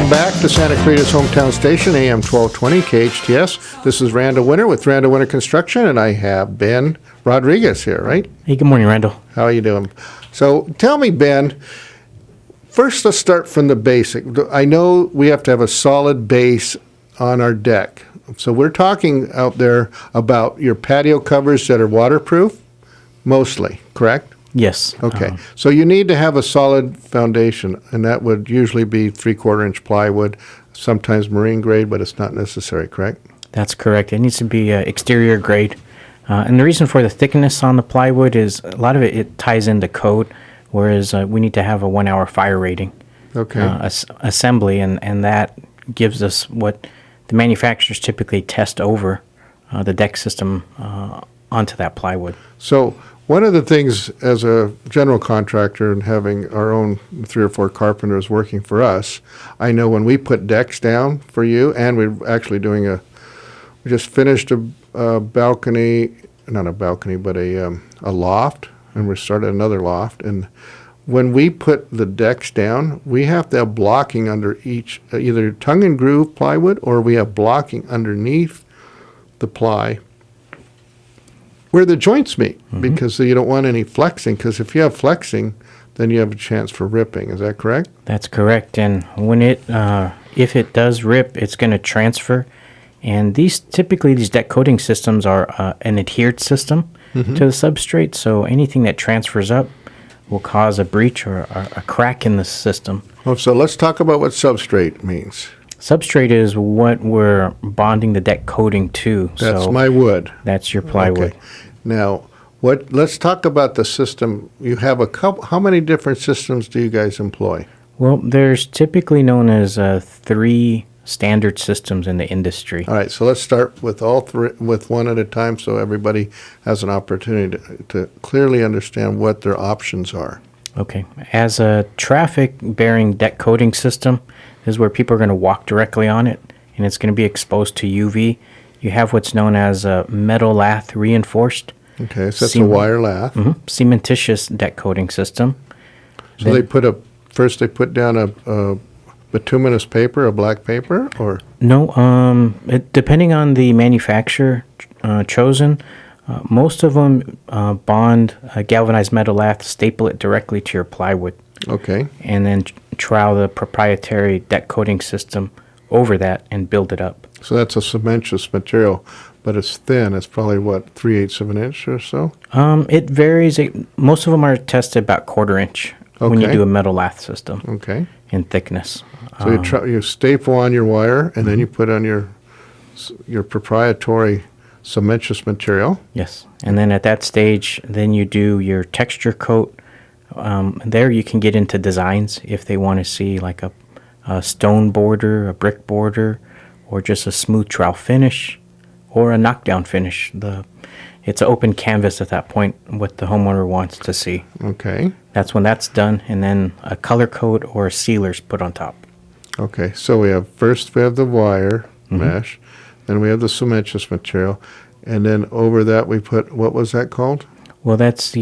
Welcome back to Santa Clarita's hometown station, AM 1220 KHTS. This is Randal Winter with Randal Winter Construction, and I have Ben Rodriguez here, right? Hey, good morning, Randall. How are you doing? So tell me, Ben, first let's start from the basic. I know we have to have a solid base on our deck. So we're talking out there about your patio covers that are waterproof, mostly, correct? Yes. Okay. So you need to have a solid foundation, and that would usually be 3/4 inch plywood, sometimes marine grade, but it's not necessary, correct? That's correct. It needs to be exterior grade. And the reason for the thickness on the plywood is a lot of it ties into code, whereas we need to have a 1 hour fire rating Okay. assembly, and that gives us what the manufacturers typically test over the deck system onto that plywood. So one of the things as a general contractor and having our own 3 or 4 carpenters working for us, I know when we put decks down for you, and we're actually doing we just finished a balcony, not a balcony, but a loft, and we started another loft. And when we put the decks down, we have to have blocking under each, either tongue and groove plywood, or we have blocking underneath the ply where the joints meet, because you don't want any flexing, because if you have flexing, then you have a chance for ripping. Is that correct? That's correct. And when if it does rip, it's going to transfer. And these deck coating systems are an adhered system to the substrate. So anything that transfers up will cause a breach or a crack in the system. Well, so let's talk about what substrate means. Substrate is what we're bonding the deck coating to. That's my wood. That's your plywood. Okay. Now, let's talk about the system. You have a couple. How many different systems do you guys employ? Well, there's typically known as 3 standard systems in the industry. All right, so let's start with all 3, with one at a time, so everybody has an opportunity to clearly understand what their options are. Okay. As a traffic-bearing deck coating system, this is where people are going to walk directly on it, and it's going to be exposed to UV. You have what's known as a metal lath reinforced. Okay, so that's a wire lath. Cementitious deck coating system. So they put down a bituminous paper, a black paper, or? No, depending on the manufacturer chosen, most of them bond a galvanized metal lath, staple it directly to your plywood. Okay. And then trowel the proprietary deck coating system over that and build it up. So that's a cementitious material, but it's thin. It's probably, what, 3/8 of an inch or so? It varies. Most of them are tested about 1/4 inch when you Okay. do a metal lath system Okay. in thickness. So you staple on your wire, and then you put on your proprietary cementitious material. Yes. And then at that stage, then you do your texture coat. There you can get into designs if they want to see like a stone border, a brick border, or just a smooth trowel finish, or a knockdown finish. It's an open canvas at that point, what the homeowner wants to see. Okay. That's when that's done, and then a color coat or a sealer's put on top. Okay. So we have the wire mesh, then we have the cementitious material, and then over that we put, what was that called? Well, that's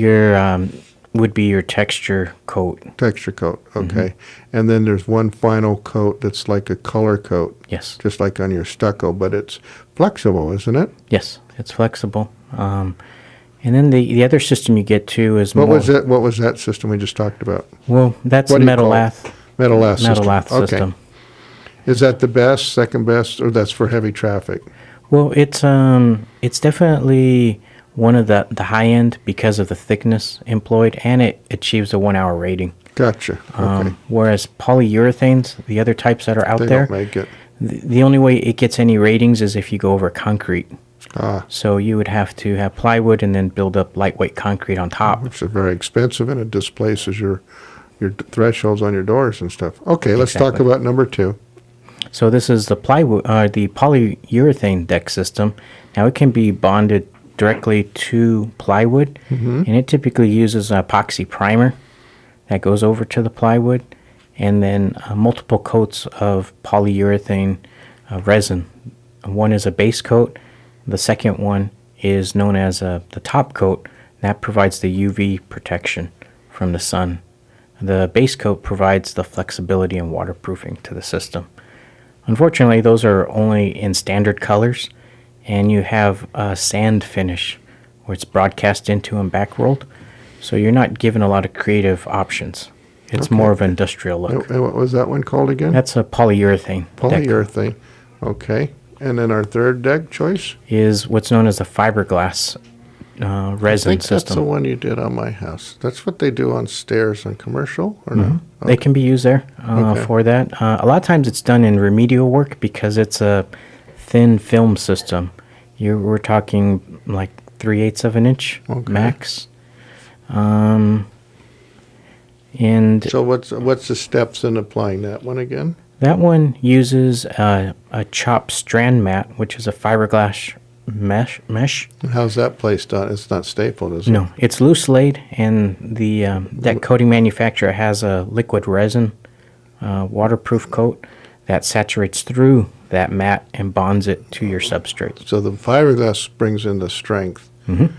would be your texture coat. Texture coat. Okay. And then there's one final coat that's like a color coat. Yes. Just like on your stucco, but it's flexible, isn't it? Yes, it's flexible. And then the other system you get to is What was that system we just talked about? Well, that's What do you metal call it? lath. Metal lath system. Metal lath Okay. system. Is that the best, second best, or that's for heavy traffic? Well, it's definitely one of the high end because of the thickness employed, and it achieves a 1 hour rating. Gotcha. Okay. Whereas polyurethanes, the other types that are out They there, don't make it. the only way it gets any ratings is if you go over concrete. Ah, So you would have to have plywood and then build up lightweight concrete on top. which is very expensive, and it displaces your thresholds on your doors and stuff. Okay, let's talk Exactly. about number 2. So this is the the polyurethane deck system. Now it can be bonded directly to plywood, and it typically uses an epoxy primer that goes over to the plywood, and then multiple coats of polyurethane resin. One is a base coat. The second one is known as the top coat. That provides the UV protection from the sun. The base coat provides the flexibility and waterproofing to the system. Unfortunately, those are only in standard colors, and you have a sand finish where it's broadcast into and back rolled, so you're not given a lot of creative options. It's more of an industrial look. And what was that one called again? That's a polyurethane. deck Polyurethane. Okay. And then our third deck choice? is what's known as the fiberglass I resin think that's the system. one you did on my house. That's what they do on stairs on commercial, or no? They can be used there Okay. for that. A lot of times it's done in remedial work because it's a thin film system. We're talking like 3/8 of an inch Okay. max. And So what's the steps in applying that one again? that one uses a chopped strand mat, which is a fiberglass mesh. And how's that placed on? It's not stapled, is it? No, it's loose laid, and the deck coating manufacturer has a liquid resin waterproof coat that saturates through that mat and bonds it to your substrate. So the fiberglass brings in the strength, and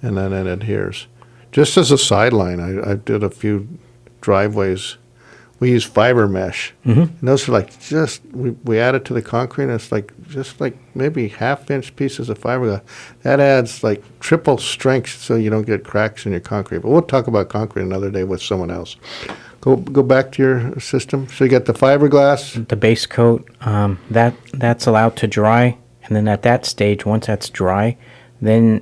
then it adheres. Just as a sideline, I did a few driveways. We use fiber mesh. And those are like we add it to the concrete, and it's like just like maybe half-inch pieces of fiberglass. That adds like triple strength so you don't get cracks in your concrete. But we'll talk about concrete another day with someone else. Go back to your system. So you got the fiberglass. The base coat, that's allowed to dry, and then at that stage, once that's dry, then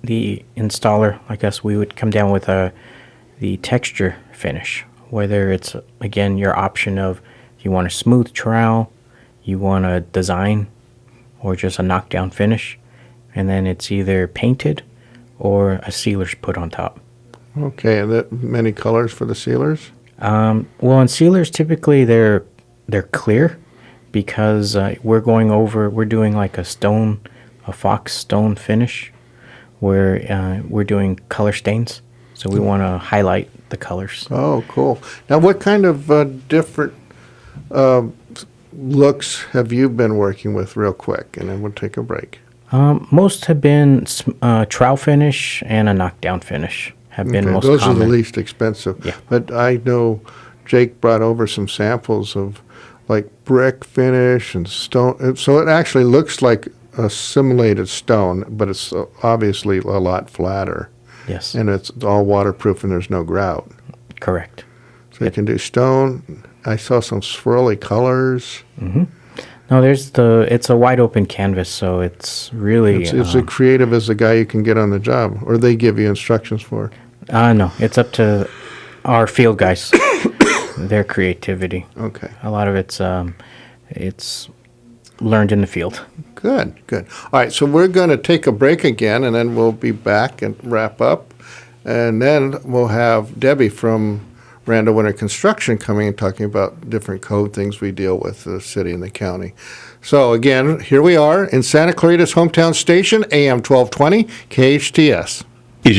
the installer, like us, we would come down with the texture finish. Whether it's, again, your option of you want a smooth trowel, you want a design, or just a knockdown finish. And then it's either painted or a sealer's put on top. Okay, and that many colors for the sealers. Well, in sealers, typically they're clear because we're doing like a fox stone finish where we're doing color stains. So we want to highlight the colors. Oh, cool. Now, what kind of different looks have you been working with real quick? And then we'll take a break. Most have been trowel finish and a knockdown finish have been Okay, most those common. are the least expensive. Yeah. But I know Jake brought over some samples of like brick finish and stone. So it actually looks like a simulated stone, but it's obviously a lot flatter. Yes, And it's all waterproof and there's no grout. correct. So you can do stone. I saw some swirly colors. No, it's a wide open canvas, so it's really It's as creative as the guy you can get on the job, or they give you instructions for. no, it's up to our field guys, their creativity. Okay, A lot of it's learned in the field. good. All right, so we're going to take a break again, and then we'll be back and wrap up. And then we'll have Debbie from Randal Winter Construction coming and talking about different code things we deal with, the city and the county. So again, here we are in Santa Clarita's hometown station, AM 1220, KHTS.